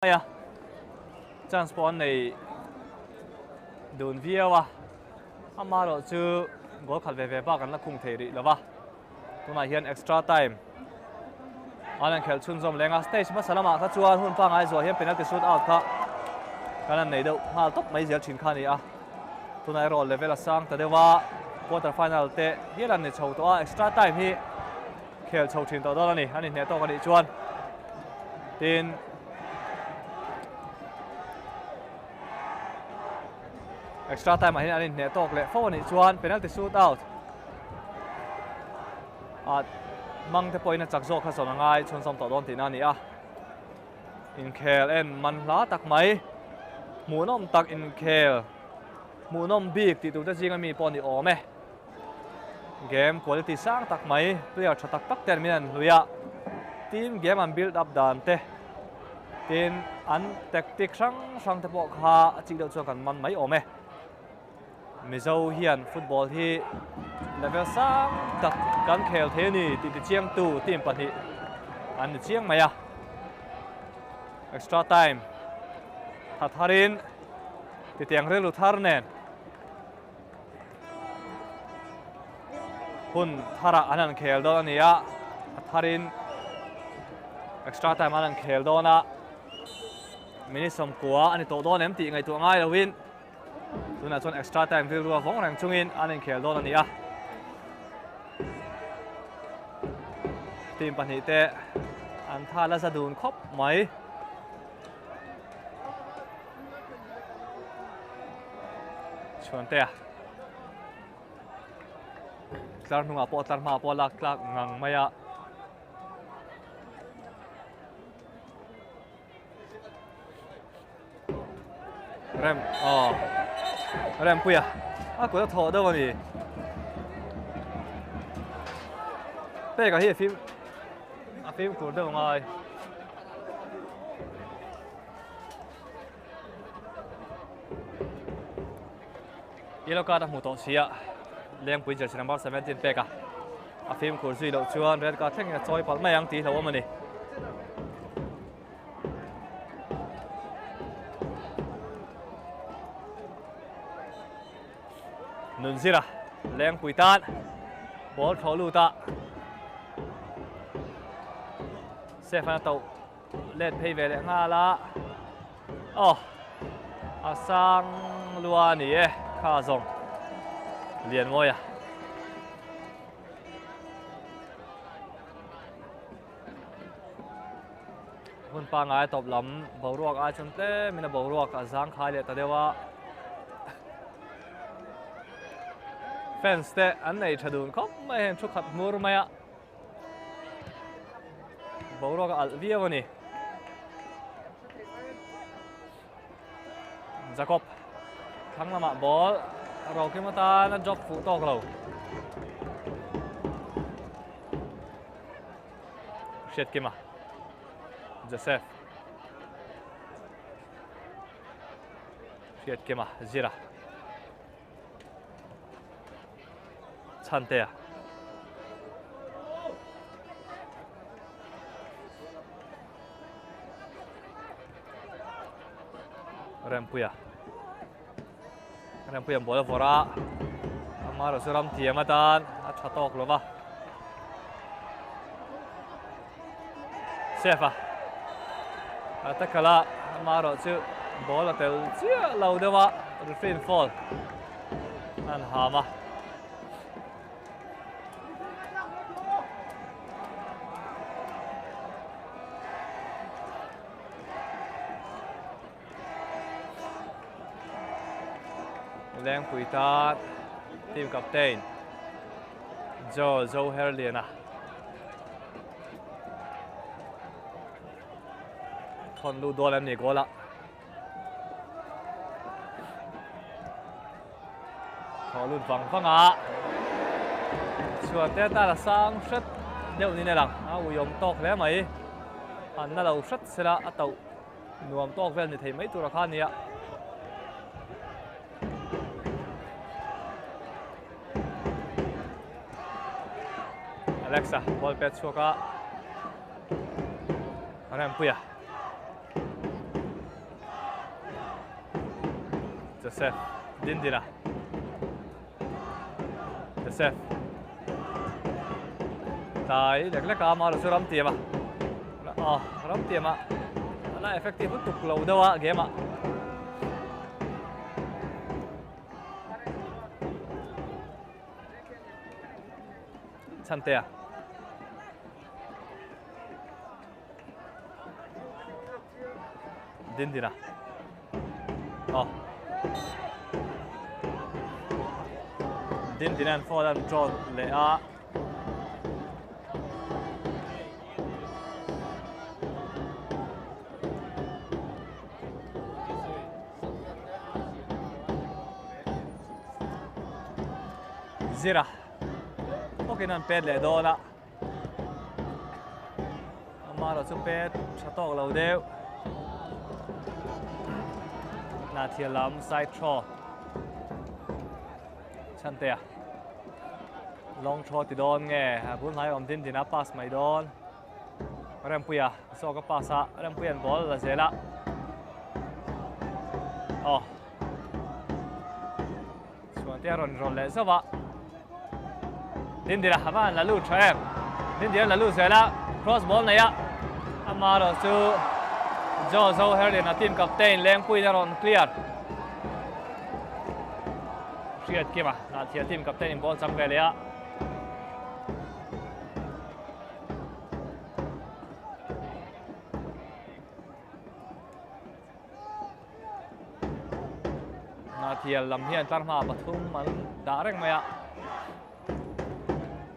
à chance spawn này đồn vía wa ama rồi chứ gol khát về baกันละคงเทรีแล้ววะตัวไหนเฮียน extra time อันนั้นแข่งชุนซอมแรงอ่ะ stage มาสนามข้าจวนหุ่นฟังไอ้ส่วนเฮียนเป็นนักเตะ shoot out ครับกันนั้นไหนเดี๋ยวมาตบไม่เสียชินขานี่อ่ะตัวไหนรอ level สังแต่เดี๋ยวว่า quarter final เตะเฮียนเนี่ยโชว์ตัว extra time ที่แข่งโชว์ชินตัวแล้วนี่อันนี้เนี่ยตัวกันอีกชวนทีนextra time มาเห็นอันนี้เนี่ยตกเลยโฟนี่ชวนเป็นนักเตะ shoot out มังเทปอยน่าจักโจข้าสนง่ายชนสมต่อโดนทีนั่นนี่อ่ะอินเคลเอ็นมันล้าตักไหมหมูน้อมตักอินเคลหมูน้อมบีกติดตัวจริงมีปอนดีออไหมเกมคุณภาพสร้างตักไหมเพื่อชัดตักเต็มมีนั่นลุยอ่ะทีมเกมมันบิลด์อัพดานเตะทีมอันแทคติกช่างเทปอข้าจิกเดือดชวนกันมันไหมออไหมมิโซเฮียนฟุตบอลที่เลเวลสามตักการแข่งเทนี่ติดเชียงตู่ทีมปันนี้อันเชียงไหมอะ extra time ทัดทารินติดเตียงเรื่องลุทาร์เนนคุณทาระอันนั้นแข่งโดนนี่อะทัดทาริน extra time อันนั้นแข่งโดนนะมินิสมกัวอันนี้โตโดนเอ็มตีไงตัวง่ายแล้ววินตัวนั้นส่วน extra time ที่รัวฟงแรงชงอินอันนี้แข่งโดนนี่อะทีมปันนี้เตะอันท่าและสะดุนครบไหมชวนเตะคลาร์นุ่งอาปอตร์มาปอลักคลากงังไม่อะเริ่มเริ่มปุยอะกูจะถอดด้วยวันนี้เตะกับเฮียฟิล์มฟิล์มกูเดินมาอีโลกาดหมูโตเชียเลี้ยงปุ๋ยเจอชนะบอล17เปกะฟิล์มกูสุยเราชวนเรียนการแข่งจอยปัลไม่ยังตีเท่ามันนี่นุนซิระเลี้ยงปุ๋ยตานบอลเขาลูตาเซฟนาโตเล่นเพย์เวลง่าละอาซังลัวนี่ข้าส่งเรียนมวยคุณปางไอ้ตบล้ำบอลรวกไอ้ชนเต้มีนะบอลรวกอาซังขายเลยแต่เดี๋ยวว่าแฟนสเตะอันไหนชะดูนเขาไม่เห็นชุกขัดมือไหมอะบอลรอกอัลเวียวันนี้จะกบทั้งละมาบอลเราคิดว่าตานั่นจ็อบฟูตอกเราเช็ดกิมาเจเซฟเช็ดกิมาจิระชันเตะเริ่มปุยบอลฟอระมาเราสุรามเทียมาตานอัชตอกหรือเปล่าเซฟแต่กละมาเราชื่อบอลเตลเจ้าเราเดี๋ยวว่ารีฟินฟอลนั่นหามาแรงปุ๋ยตาทีมกัปตันโจเฮอร์เลียนะคนรู้ตัวแล้วนี่ก็ละขอลุ้นฟังอ่ะชวนเตะตาละสร้างชัดเดี๋ยวนี้ในหลังอุยมตอกแล้วไหมอันนั้นเราชัดเสร็จแล้วตัวหน่วมตอกเวลนี่ทีไม่ตัวราคานี้Alexa, ball pet shoka. Ram puya. Joseph Dindina Joseph tại đẹp lẽ cả mà là số rắm tiền mà rắm tiền mà là effective vẫn tục lâu đâu game ạ Santea Dindina Dindina and Ford and draw Lea Zira okay nan pet le do la Amaro chu pet chatok lo deu na thialam side throw Santea long throw ti don nge bun hai om din dina pass mai don Rempuya so ka passa Rempuyan ball la zela Suantia ron le sawa Dindira havan lalu track Dindira lalu zela cross ball này ạ Amaro chu Jozo Herlin là team captain leng pui na ron clear Triệt kia mà là team captain in ball chăm cái đấy ạ na thiệt làm hiền tar ma Pathum man đã reng mày ạ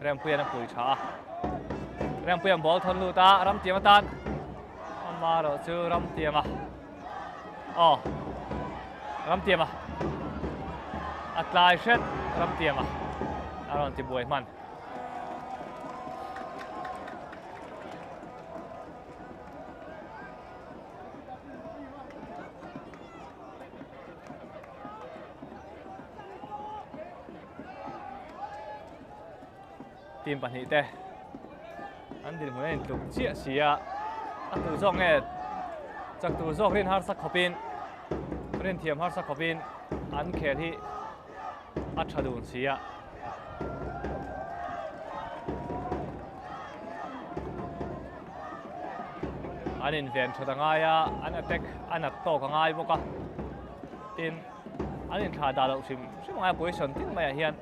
Rempuyan ang pui cha Rempuyan ball thon lu ta ram tiam tan Amaro chu ram tiam ram tiam atlai shet ram tiam aron ti buai man team pan hi te an din hmun in tluk chia sia tu zong nge chak tu zong rin har sak khopin rin thiam har sak khopin an khel hi a thadun sia an in ven thadanga ya an attack an atto ka ngai boka tin an in tha da lo sim ngai position tin mai hian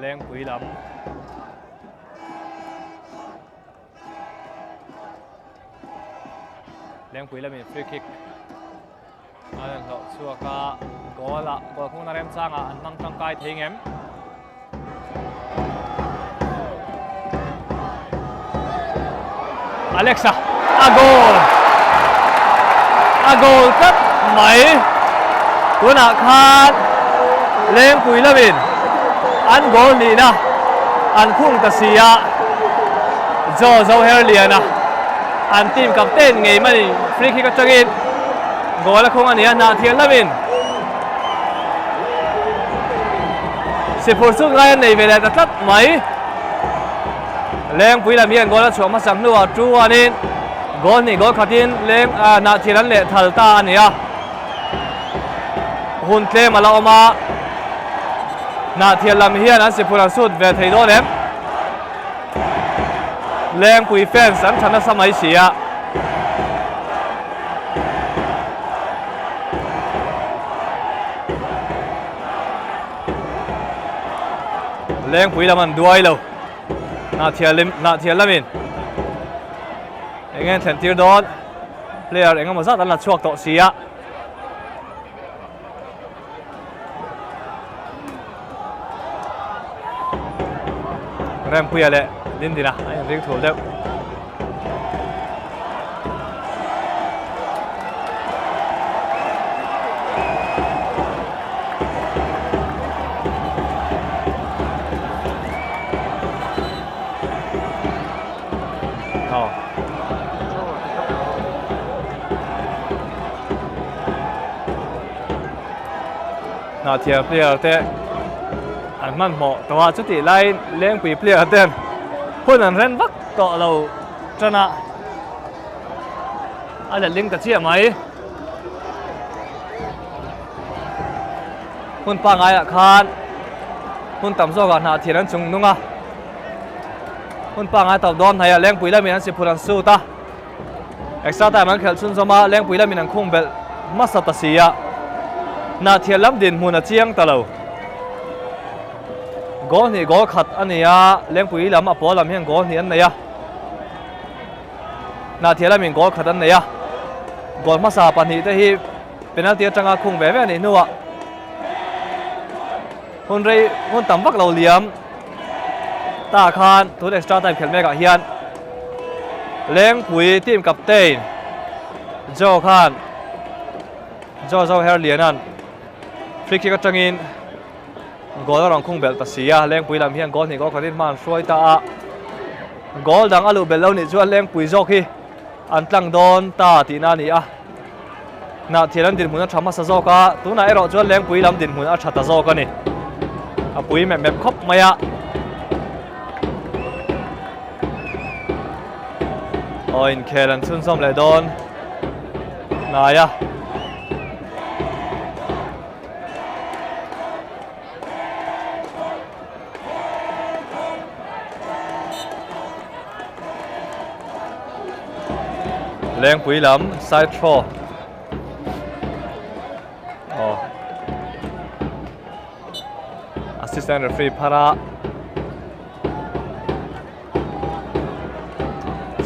Leng pui lam Leng pui lam in free kick an lo chua ka goal khung na rem changa an mang tang kai thing em Alexa a goal cấp mấy của nạ khan Leng pui lam in an goal ni na an khung ta sia Jozo Herlin an team captain ngei mani free kick atangin goal la khung ania na thian lamin se forsuk lai nei vela ta tat mai Leng pui lam hian goal la chuang ma sang nuwa tu anin goal ni goal khatin Leng na thian an le thal ta ania hun tle mala oma na thian lam hian an sipura sut ve thei do lem Leng pui fans an thana samai sia Leng pui lam an duai lo na thian lamin engen thlen tir don player engam zat an la chuak to sia Rempuya le Dindina ai ring thul deuh na thiam player te an man mo to chu ti lai leng pui player ten hun an ren vak to lo trana ala ling ta chia mai hun pa ngai khan hun tam zo ga na thian an chung nunga hun pa ngai taw don hai leng pui la min an si phuran su ta extra time an khel chun zoma leng pui la min an khung bel masata sia na thian lam din mun a chiang ta lo gol ni gol khat ania leng pui lam a paw lam hian gol ni an nei a na thian lam in gol khat an nei a gol masa pani te hi penalty atanga khung ve ve ni nuwa hun tam vak lo liam ta khan tu extra time khel me ga hian leng pui team captain jo khan jo her lianan free kick atangin gol rong khung bel ta sia leng pui lam hian gol ni gol khatin man shroi ta a gol dang alu bel lo ni chuan leng pui jo khi an tlang don ta ti na ni a na thian din mun a thama sa zo ka tu na ero chuan leng pui lam din mun a thata zo ka ni a pui mep khop maya oin khelan chun som le don na ya leng pui lam side throw assistant referee para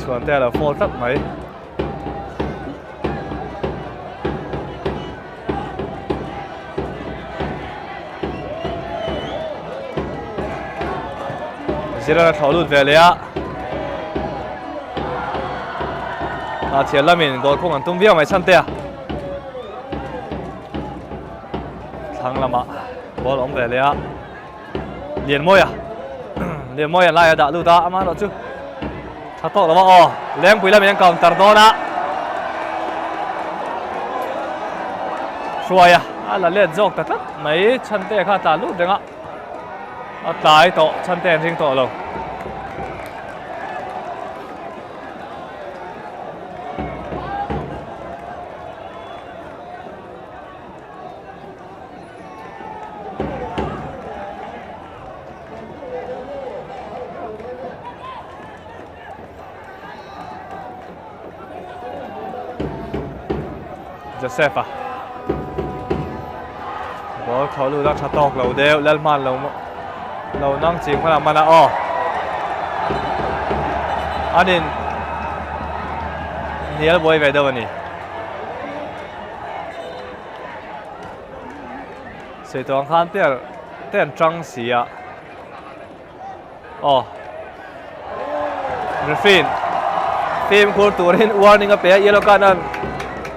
chuan te la fall tak mai zira na thawlut ve le a na thian lamin gol khung an tum viau mai chan te a thang lama ball om ve le a liền môi à lại đã lưu ta ama đó chứ thật tốt lắm à leng pui làm yang còn tar đó na xuôi à là liền dọc thật mấy chân te khá ta lưu đấy ạ tái tổ chân te riêng tổ luôn Josefa ball tháo lưu ra chặt tóc lâu đều lên màn lâu năng chìm phải làm màn à anh in nhiều boy về đâu vậy sẽ toàn khan tiền trăng xì à refin phim của tụi nên warning ở phía yellow card anh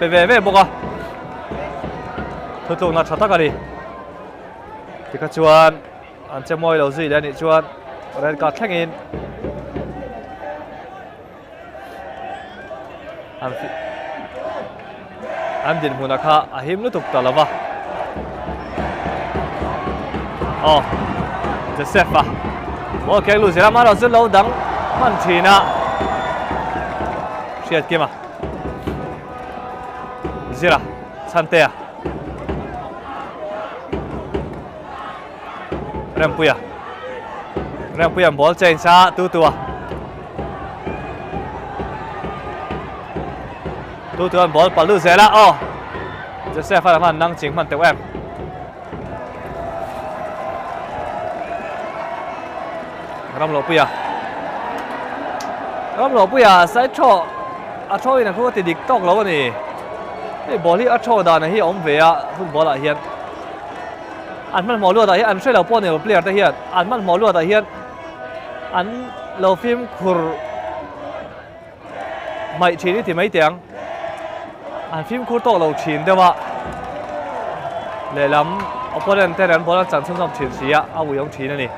về bốc à thôi tụi nó chặt tắc đi thì các chuan anh chơi môi đầu gì đây nị chuan red card thang in anh din huna kha ahim lu tuk talava Josefa ok lu zira ma lo lâu đắng man thina shiat kima zira santea Rempuya ball change sa tu ball palu zela Josefa là man năng chính man teu em Ram lo puya sai tho a tho ina khu ti dik tok lo ni ei ball hi a tho da na hi om ve a football a hian an man mo lu da hi an shela pon ne player ta hian an man mo lu da hian an lo phim khur mai thi ni ti mai tiang an phim khur to lo thin dewa le lam opponent te ran ball chan chung thin sia a wu yong thin ani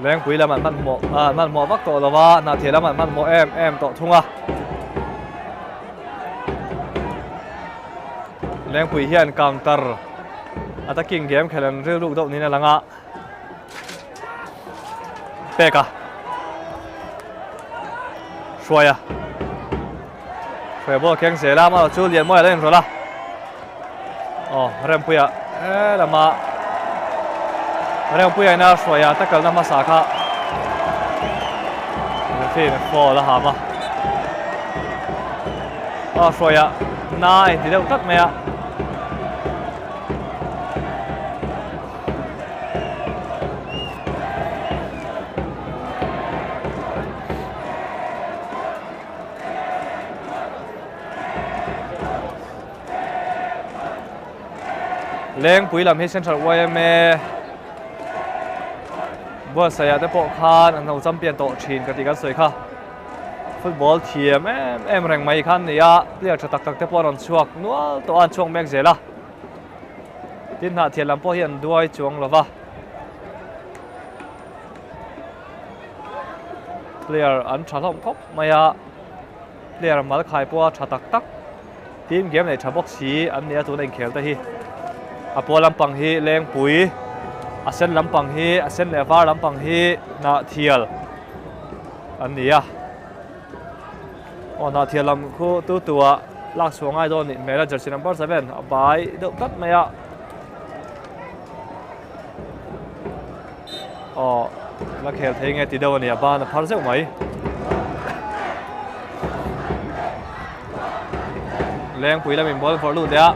leng pui lam an man mo vak to lawa na thia lam an man mo em to thunga leng pui hian counter attacking game khelan ril lu do ni na langa peka Xoaya ball keng se la ma chu lian mo len rola rem puya lama rem puya na Xoaya takal na ma sa kha fe fo la ha ma Xoaya nai ti deuh tat maya leng pui lam hi central YMA ball saya te po khan an no champion to thin ka ti kan soi kha football thiam em reng mai khan nia player tak te po ron chuak nual to an chuang mek zela tin na thiam lam po hian duai chuang lova player an thalom khop maya player mal khai po tha tak team game nei thabok si an nia tu nei khel ta hi apo lampang hi leng pui asen lampang hi asen levar lampang hi na thial ania na thial lam khu tu tua lak suangai do ni mera jersey number 7 abai do kat maya la khel thei nge ti do ni aba na phar zeu mai leng pui lam in ball for lu dia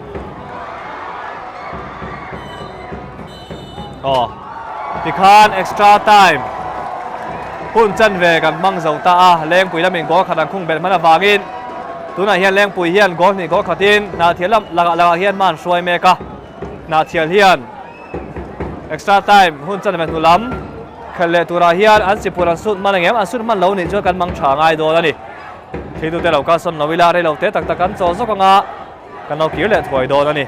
tikhan extra time hun chan ve kan mang zo ta leng pui lam in gol khadan khung bel mana wangin tuna hian leng pui hian gol ni gol khatin na thialam laga hian man Xoai meka na thial hian extra time hun chan ve nulam khale tura hian an sipuran sut manangem an sut man lo ni jo kan mang tha ngai do ani thitu te lo ka son novila re lo te tak tak kan cho zo kanga kan no kir le thoi do ani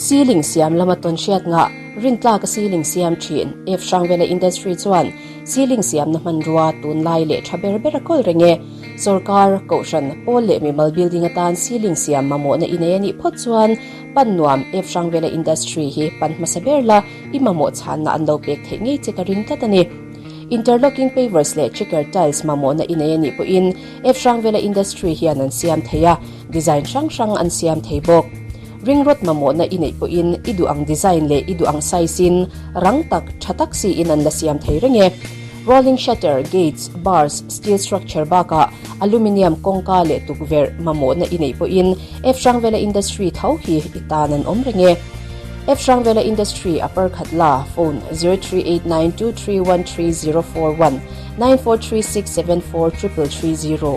ceiling siam lamaton shiat nga rintla ka ceiling siam thin f shangvela industry chuan ceiling siam na manrua tun lai le thaber berakol renge sarkar kaushan pole mimal building atan ceiling siam mamo na inayani phot chuan pannuam f shangvela industry hi panmasaberla imamo chan na anlo pek thenge chekarin tatani interlocking pavers le checker tiles mamo na inayani po in f shangvela industry hian an siam theya design shang an siam theibok ring road mamo na inei po in idu ang design le idu ang size in rang tak thatak si in an la siam thei renge rolling shutter gates bars steel structure baka aluminium kongka le tukver mamo na inei po in f shangvela industry thau hi itanan om renge f shangvela industry upper khatla phone 0389231341 9436743330.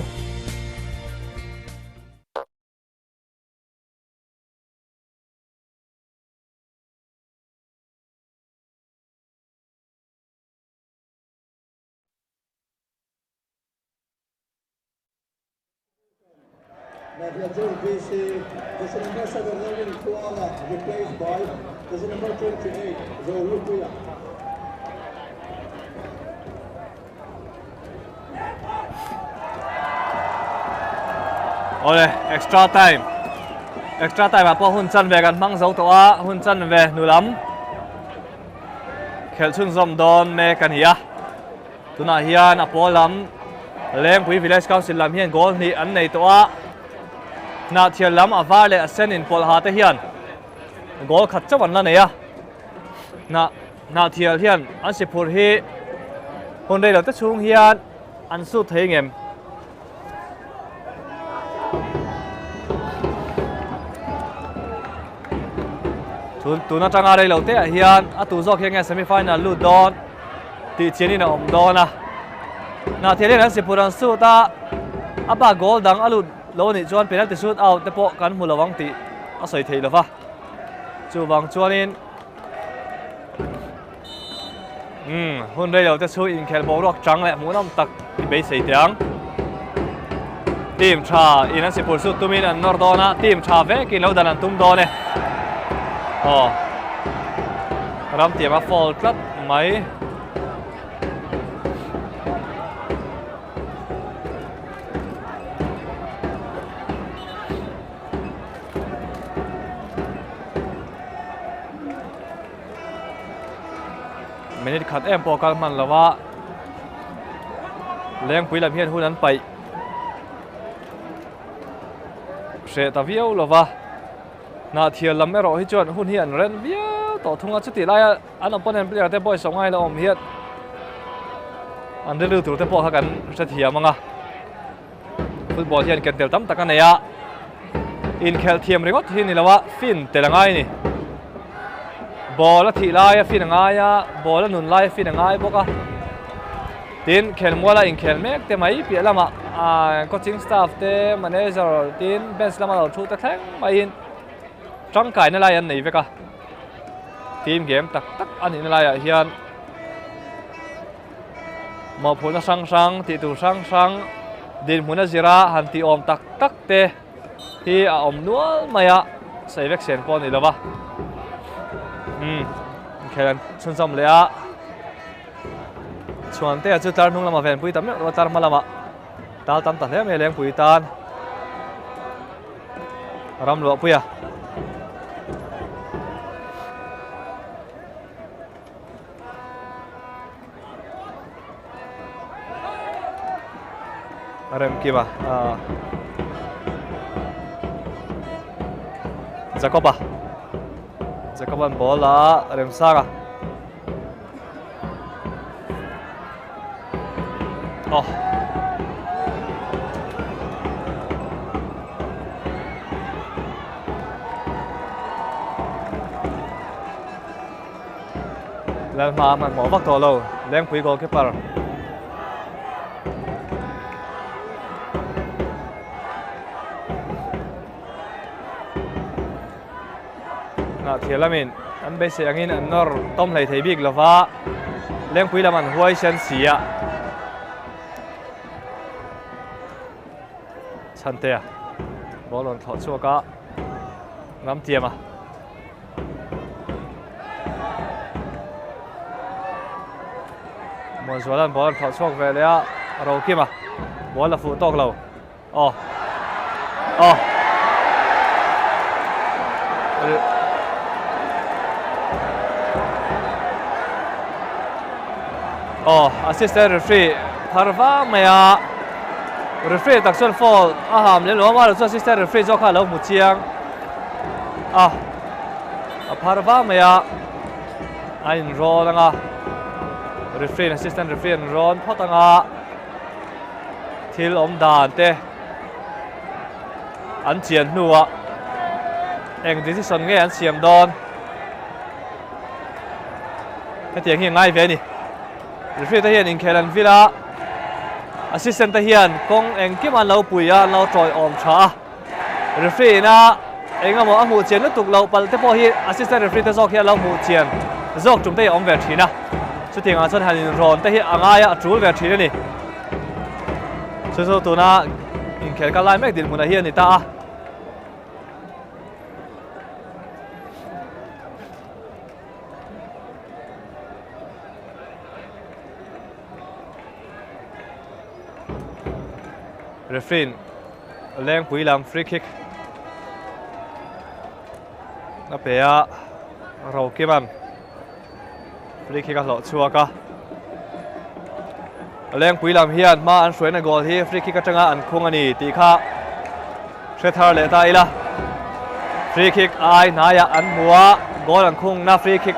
Jersey number 7, Levin Kuala, replaced by jersey number 28, Zoe Kuya. Extra time apo hun chan ve kan mang zo to a hun chan ve nulam khel chung zom don me kan hiya tuna hian apo lam leng pui village council lam hian gol ni an nei to a na thial lam avar le asen in pol ha te hian gol khat chawan la neya na thial hian an sipur hi hon dei lo te chung hian an su thei ngem tuna tanga dei lo te hian atu zok hian semi final lu don ti chiani na om dona na thial hian an sipur an su ta aba gol dang alu lo ni chuan penalty shoot out te po kan mulawang ti a soi thei lova chu wang chuanin hun dei lo te chu in khel bo rok chang le munam tak ti be sei tiang team tha in an sipur su tumin an nordona team tha ve kin lo dan an tum done ram tiam a fall tlat mai minute khat em po kal man lawa leng pui lam hian hun an pai se ta viau lova na thial lam ero hi chuan hun hian ren viau to thunga chuti lai an opponent player te boy songai la om hian an relu tur te po kha kan sa thiam anga football hian kan tel tam takana ya in khel thiam ringot hi ni lawa fin telangai ni ball thi lai fin anga ball nun lai fin anga boka tin khel mola in khel mek te mai pi lama coaching staff te manager tin bench lama lo thu ta thang mai in trong kai na lai an nei veka team game tak tak an in lai hian mo phuna sang sang ti tu sang sang din huna zira han ti om tak tak te hi a om nual maya sai vek sen pon ni lova khelan chun som le a chuan te chu tar nung lama ven pui tam me tar malama tal tam ta hle me leng pui tan ram lo puya rem kiba Jacoban bola rem saga lên mà mình bỏ vắt tổ lâu lên quý goalkeeper na thiela min an be se angin an nor tom lai thei bik lova lên quý làm ăn huai sen sia chante a ball on thọ chua ka ngam tiam a mon zolan ball thọ chok ve le a ro kim a ball la fu tok lo assistant referee parva maya referee takson fall aham le lo ma lo assistant referee zo kha lo mu chiang parva maya ain ro langa referee assistant referee ron photanga thil om dan te an chian nuwa eng decision nge an siam don cái tiếng hiện ngay về nè referee ta hian in khelan vila assistant ta hian kong eng kim an lo puya lo troi om tha referee na enga mo amu chen lu tuk lo pal te po hi assistant referee ta zok hian lo mu chen zok tum te om ve thina chu tinga chon hanin ron te hi anga ya atul ve thina ni so tu na in khel ka lai mek din muna hian ni ta referee leng pui lam free kick na pe a ro kiman free kick a lo chua ka leng pui lam hian ma an hruai na goal hi free kick atanga an khung ani ti kha threathar le ta ila free kick ai naya an muwa goal an khung na free kick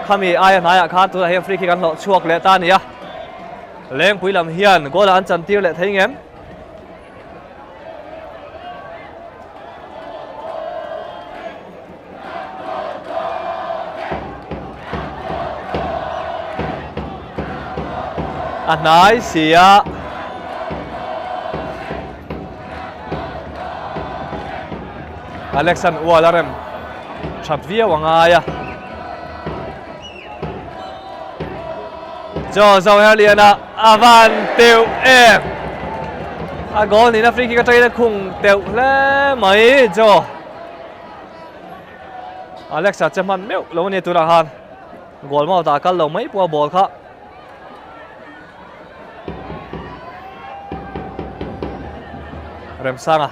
khami ai naya khan tu hi free kick an lo chuak le ta ni a leng pui lam hian goal an chan tir le thei ngem nai sia Alexan Walarem Chavia wangaya Jo Zoheliana Avan Teu goal ni na free kick atrai na khung teu le mai jo Alexa chaman meu lo ni tu ra han goal mau ta kal lo mai pu ball kha rem sanga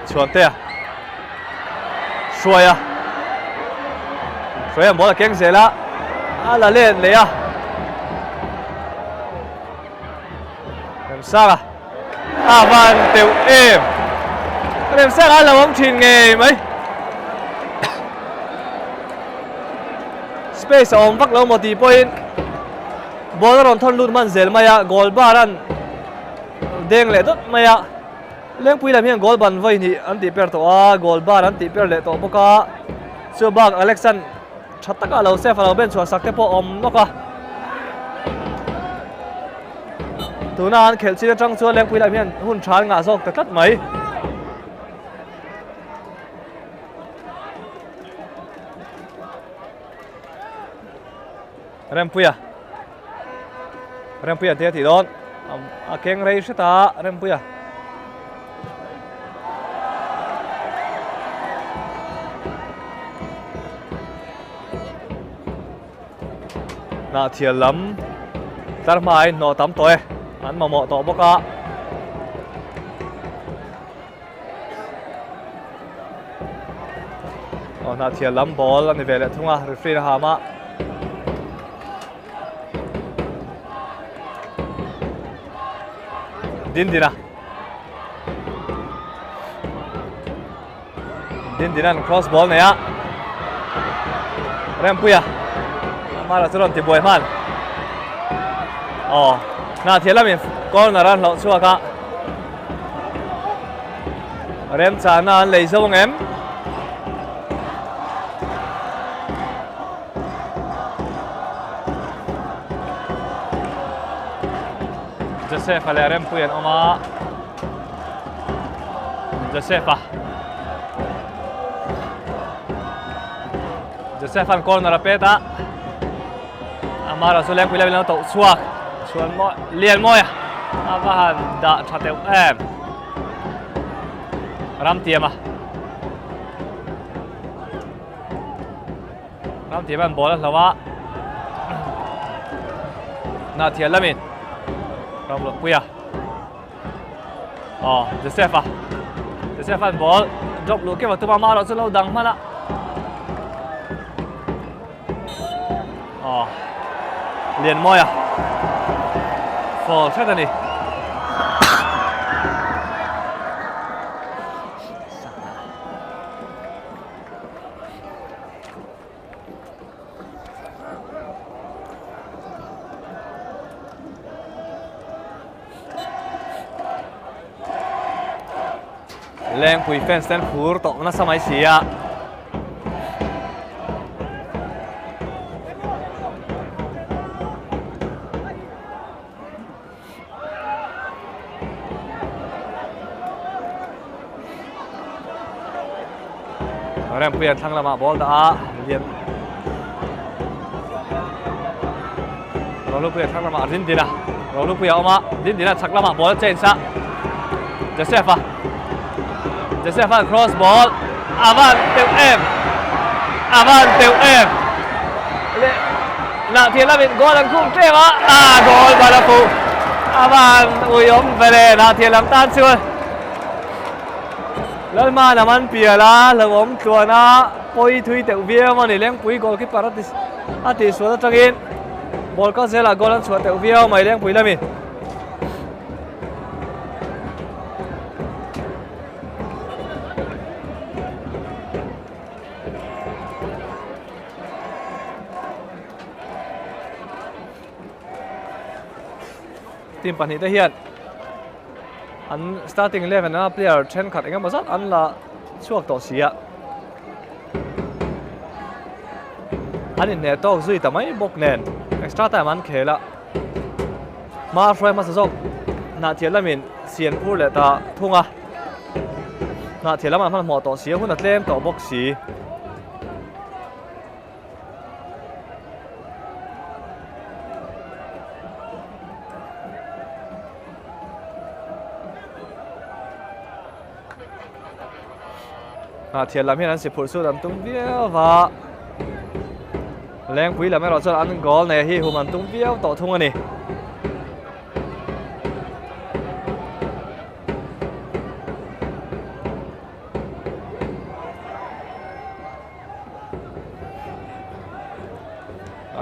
chuan te Shoya ball keng zela ala len le ya rem sanga avan teu em rem sanga lo om thin nge mai space om vak lo mo ti point ball ron thon lut man zel maya goal baran deng le dot maya leng pui lam hian goal ban voi ni an ti per to a goal bar an ti per le to boka chu bak Alexan thataka lo se fa lo ben chua sakte po om noka tuna an khel chi tang chu leng pui lam hian hun than nga jok ta tat mai Rempuya te ti don a keng rei shita Rempuya na thial lam tar mai no tam toy an ma mo to boka na thial lam ball an vele thunga referee ha ma Dindina cross ball này á Rempuya mà là turon thì buổi man na thiệt lắm mình con là ran lộn xua cả Rem trả na lấy sâu em Joseph ale Rempuyan oma Joseph an corner peta amara soleng pila bilang to suak chuan mo lian moi avahan da thateu em ram tiama an bola lawa na thian lamin Ram lo puya Joseph an ball drop lu ke waktu mama lo selo dang mana liền moi for certainly Leng pui fence ten phur to na samai sia Rem puyan thang lama ball da lian Rolu puyan thang lama Argentina Rolu puyan oma Argentina thak lama ball chen sa Joseph cross ball avan teu em na thiệt là mình goal ăn khung treo goal balapu avan uyom vele na thiệt làm tan chưa lần mà nằm ăn bia la là bóng chùa na poi thui teu vía mà này leng pui goal keeper ati số trăng in ball có sẽ là goal ăn chùa teu vía mày leng pui là mình team pan hi te hian an starting 11 na player then khat engemaw zat an la chuak to sia an in ne to zui tamai bok nen extra time an khela ma froi ma sajok na thialamin sian ur le ta thunga na thialaman man mo to sia hun atlem to bok si thiền làm hiện anh sẽ phụ sự làm tung viêu và leng quý làm rồi cho anh goal này hi hùm anh tung viêu tổ thung anh nè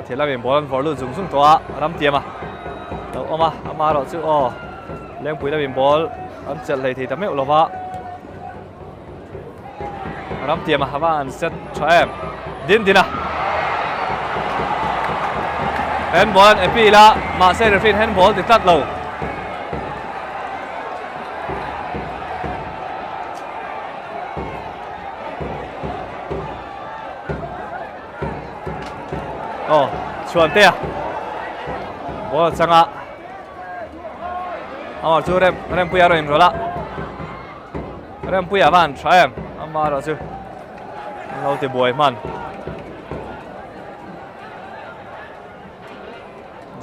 thiền làm hiện ball vào lưỡi dùng sung toa làm tiêm à đâu ama rồi chứ leng quý làm hiện ball anh chật lấy thì tấm mèo lo vạ làm tiêm à và anh set cho em din à handball epi la mà sẽ refin handball thì tắt lâu chuẩn tê à ball sang à chú rem puya rồi rồi la rem puya van try em rồi chú lâu thì buổi man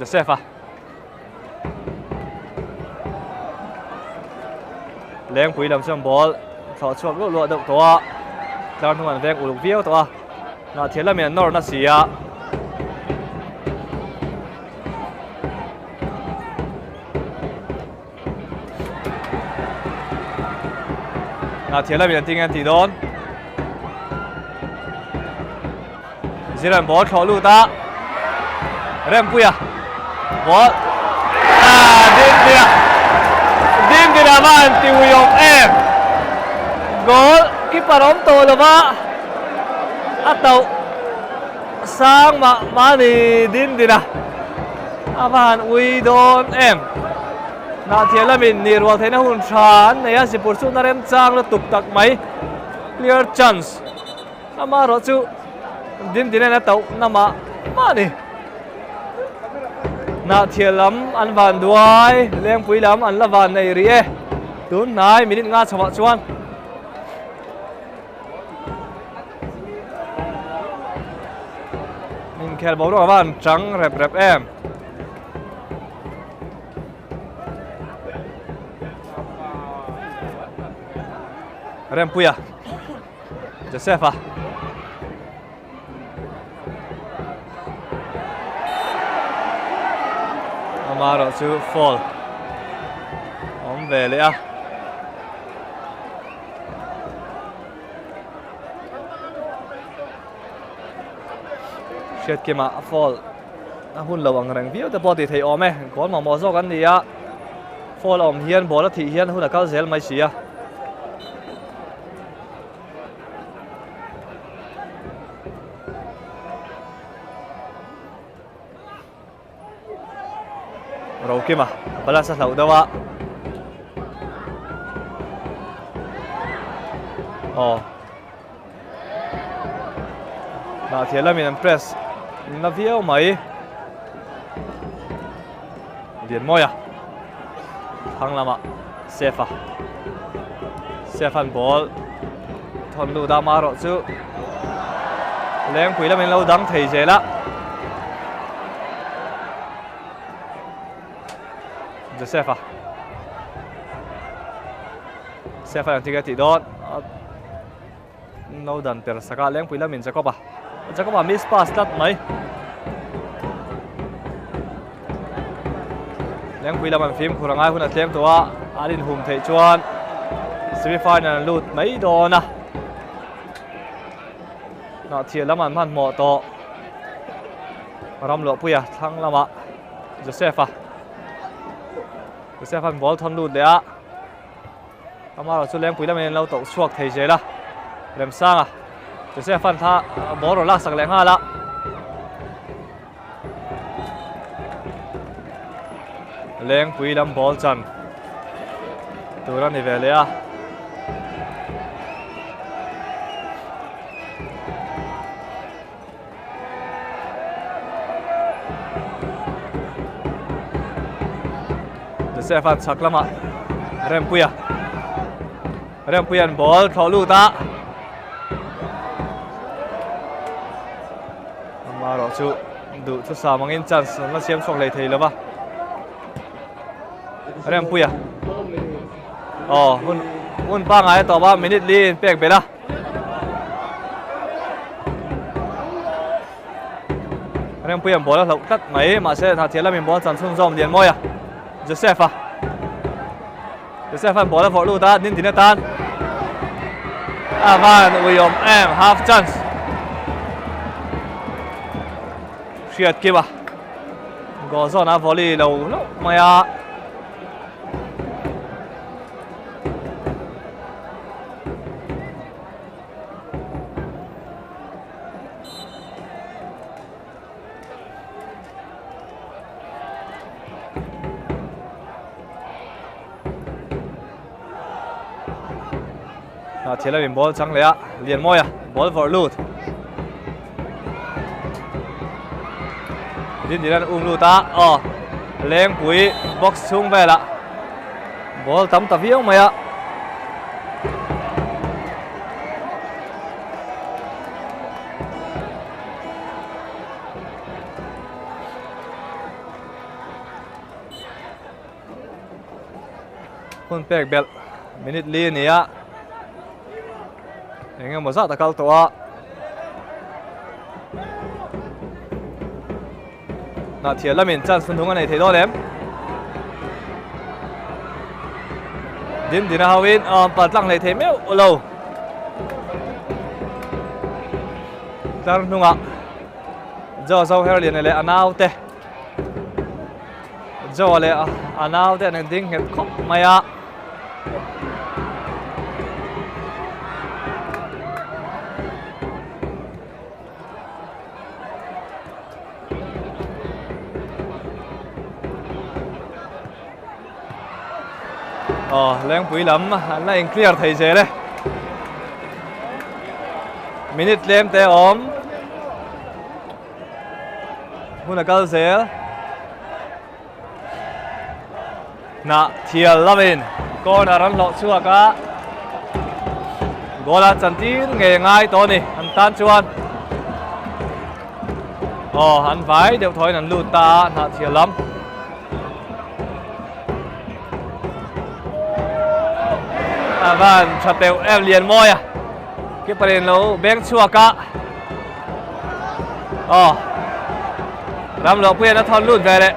Joseph leng quý làm xong ball thọ chuộc lúc lụa động toa đang thùng ảnh vẹn ủ lục viêu toa là thiệt là miền nord nó xì à là thiệt là miền tinh anh thì đón Ziran ball thọ lụa ta rem puya ball dim dia van tiuyong em goal keeper om to lova atau sang ma ni dim dina avan ui don em na thiela min ni ro thena hun than neya sipur su na rem chang la tuk tak mai clear chance ama ro chu dim dina na tau nama ma ni na thiền lắm ăn vàn đuôi leng quý lắm ăn là vàn này rie tún nai mình định nga chọn chuan mình khéo bóng rồi vàn trắng rẹp em rem puya Joseph Amaro chú fall ông về lấy à shit kia mà fall hun lâu ang rang view the body thấy ôm ấy còn mà mò gió cái gì à fall ôm hiền bỏ là thị hiền hun là cao zel mấy xí à rồi kia mà bala sa lau dawa na thiệt là mình press na viêu mấy điện môi à thằng làm à safe and ball thon lu da ma rồi chứ leng quý là mình lâu đắng thấy dễ lắm Joseph yang tiga tidot no dan per saka leng pula min Jacob miss pass tat mai leng pula man phim khurangai hun atlem towa alin hum thei chuan semi final lut mai dona na thian laman man mo to ram lo puya thang lama Joseph fan ball thon lụt đấy ạ, ama rồi xuống leng quý là mình lâu tẩu suộc thấy thế là, làm sang à, Joseph fan tha ball rồi lắc sạc leng ha là, leng quý làm ball chân, từ đó này về đấy ạ, Joseph chắc lắm ạ, rem puya ball tháo lù ta, mà rồi chú đủ cho sao mang in chance nó xem xong lấy thấy了吧, rem puya, hun ba ngày tàu ba minute li pek bela, leng pui ball lo tat mai ma se na thiala min ball chan chung zom lian moi à Joseph ball for lu ta din tin tan Van William M half chance Shiat kiba go zona volley lo mai à thiala min ball chang le a lian moi à ball for lut din diran lu ta leng pui box chung ve la ball tam ta viau mai à kun pek bel minute li ni a engem mo za ta kal to a na thiala min chance phun thung anei thei do lem din dina hawin patlang lei thei meu lo tar nunga zo her lian le anau te zo le anau te nang ding het khop mai a leng pui lam an la clear thei se le minute lem te huna kal zel na thial lavin corner an lo chua ka gola chantir nge ngai to ni an tan chuan an vai đều thoi nan lut ta na thial lam Van chapeu em lian moi à cái phần lâu bén chua cả làm lộ quyền nó thon lùn về đấy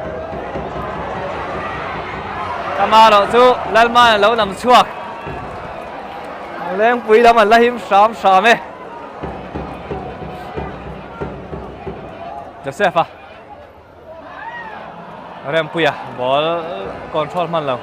Kama lộ chú lên mai lâu nằm chua lên quý lắm mà lấy hiếm xóm ấy Joseph à rem pui à ball control man lâu